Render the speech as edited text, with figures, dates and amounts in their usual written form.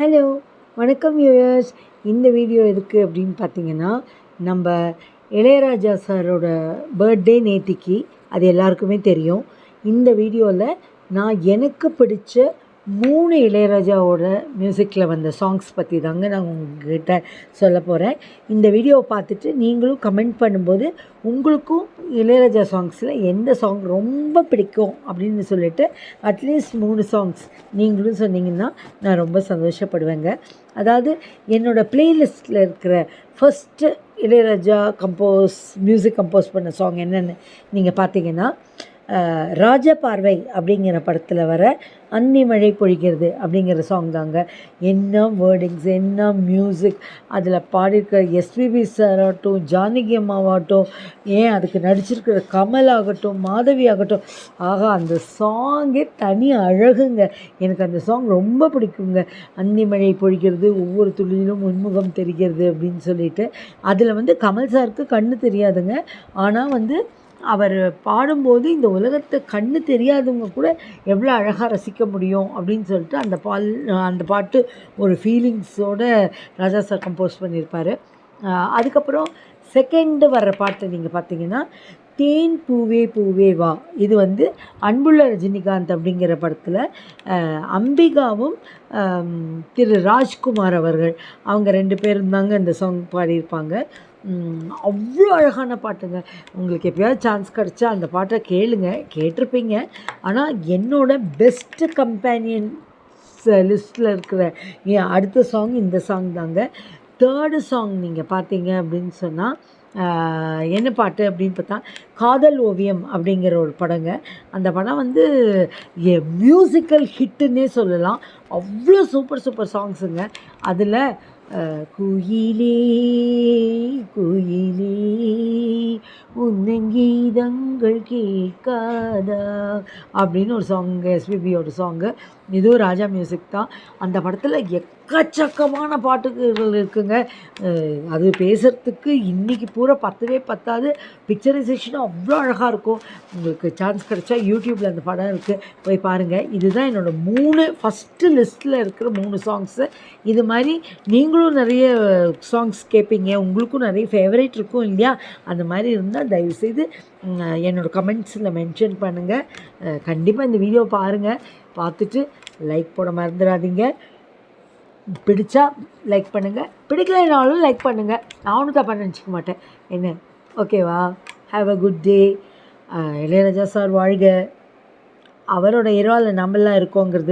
Hello வணக்கம் viewers. இந்த video எதுக்கு அப்படின்னு பார்த்தீங்கன்னா, நம்ம இளையராஜா சாரோட பர்த்டே நேத்திக்கு, அது எல்லாருக்குமே தெரியும். இந்த வீடியோவில் நான் எனக்கு பிடிச்ச 3 இளையராஜாவோட மியூசிக்கில் வந்த சாங்ஸ் பற்றி தாங்க நான் உங்ககிட்ட சொல்ல போகிறேன். இந்த வீடியோவை பார்த்துட்டு நீங்களும் கமெண்ட் பண்ணும்போது உங்களுக்கும் இளையராஜா சாங்ஸில் எந்த சாங் ரொம்ப பிடிக்கும் அப்படின்னு சொல்லிட்டு அட்லீஸ்ட் 3 சாங்ஸ் நீங்களும் சொன்னீங்கன்னா நான் ரொம்ப சந்தோஷப்படுவேங்க. அதாவது என்னோடய ப்ளேலிஸ்ட்டில் இருக்கிற ஃபஸ்ட்டு இளையராஜா மியூசிக் கம்போஸ் பண்ண சாங் என்னென்னு நீங்கள் பார்த்தீங்கன்னா, ராஜபார்வை அப்படிங்கிற படத்தில் வர அந்தி மழை பொழிகிறது அப்படிங்கிற சாங் தாங்க. என்ன வேர்டிங்ஸ், என்ன மியூசிக், அதில் பாடியிருக்கிற எஸ்பிபி சார் ஆகட்டும், ஜானகி அம்மாவாகட்டும், ஏன் அதுக்கு நடிச்சிருக்கிற கமல் ஆகட்டும், மாதவி ஆகட்டும், ஆகா அந்த சாங்கே தனி அழகுங்க. எனக்கு அந்த சாங் ரொம்ப பிடிக்குங்க. அந்தி மழை பொழிகிறது, ஒவ்வொரு துளியிலும் உன்முகம் தெரிகிறது அப்படின்னு சொல்லிட்டு, அதில் கமல் சாருக்கு கண்ணு தெரியாதுங்க. ஆனால் அவர் பாடும்போது இந்த உலகத்தை கண்ணு தெரியாதவங்க கூட எவ்வளோ அழகாக ரசிக்க முடியும் அப்படின்னு சொல்லிட்டு அந்த பாட்டு ஒரு ஃபீலிங்ஸோட ராஜா சார் கம்போஸ் பண்ணியிருப்பார். அதுக்கப்புறம் செகண்டு வர்ற பாட்டு நீங்கள் பார்த்தீங்கன்னா, தேன் பூவே பூவே வா. இது அன்புள்ள ரஜினிகாந்த் அப்படிங்கிற படத்தில் அம்பிகாவும் திரு ராஜ்குமார் அவர்கள், அவங்க 2 பேரும் தாங்க இந்த சாங் பாடியிருப்பாங்க. அவ்வளோ அழகான பாட்டுங்க. உங்களுக்கு எப்போயாவது சான்ஸ் கிடச்சா அந்த பாட்டை கேட்டிருப்பீங்க. ஆனால் என்னோடய பெஸ்ட்டு கம்பேனியன்ஸ் லிஸ்ட்டில் இருக்கிற அடுத்த சாங் இந்த சாங் தாங்க. தேர்டு சாங் நீங்கள் பார்த்தீங்க அப்படின்னு சொன்னால், என்ன பாட்டு அப்படின்னு பார்த்தா, காதல் ஓவியம் அப்படிங்கிற ஒரு படங்க. அந்த படம் மியூசிக்கல் ஹிட்டுன்னே சொல்லலாம். அவ்வளோ சூப்பர் சாங்ஸுங்க. அதில் குயிலே குயிலே உன்னங்கீதங்கள் கேட்காதா அப்படின்னு ஒரு சாங்கு, எஸ்பிபியோட சாங்கு. இதுவும் ராஜா மியூசிக் தான். அந்த படத்தில் எக்கச்சக்கமான பாட்டுகள் இருக்குங்க. அது பேசுகிறதுக்கு இன்றைக்கி பூரா பத்தவே பத்தாது. பிக்சரைசேஷனும் அவ்வளோ அழகாக இருக்கும். உங்களுக்கு சான்ஸ் கிடச்சா யூடியூப்பில் அந்த படம் இருக்குது, போய் பாருங்கள். இதுதான் என்னோடய ஃபஸ்ட்டு லிஸ்ட்டில் இருக்கிற 3 சாங்ஸு. இது மாதிரி நீங்களும் நிறைய சாங்ஸ் கேட்பீங்க, உங்களுக்கும் நிறைய ஃபேவரேட் இருக்கும் இல்லையா? அந்த மாதிரி இருந்தால் தயவுசெய்து என்னோடய கமெண்ட்ஸில் மென்ஷன் பண்ணுங்கள். கண்டிப்பாக இந்த வீடியோ பாருங்கள். பார்த்துட்டு லைக் போட மறந்துடாதீங்க. பிடிச்சா லைக் பண்ணுங்கள், பிடிக்கலைனாலும் லைக் பண்ணுங்கள். நான் ஒன்றும் தப்பாக நினச்சிக்க மாட்டேன். என்ன, ஓகேவா? Have a good day. Ilaiyaraaja sir வாழ்க. அவரோட இரவால் நம்மளாம் இருக்கோங்கிறது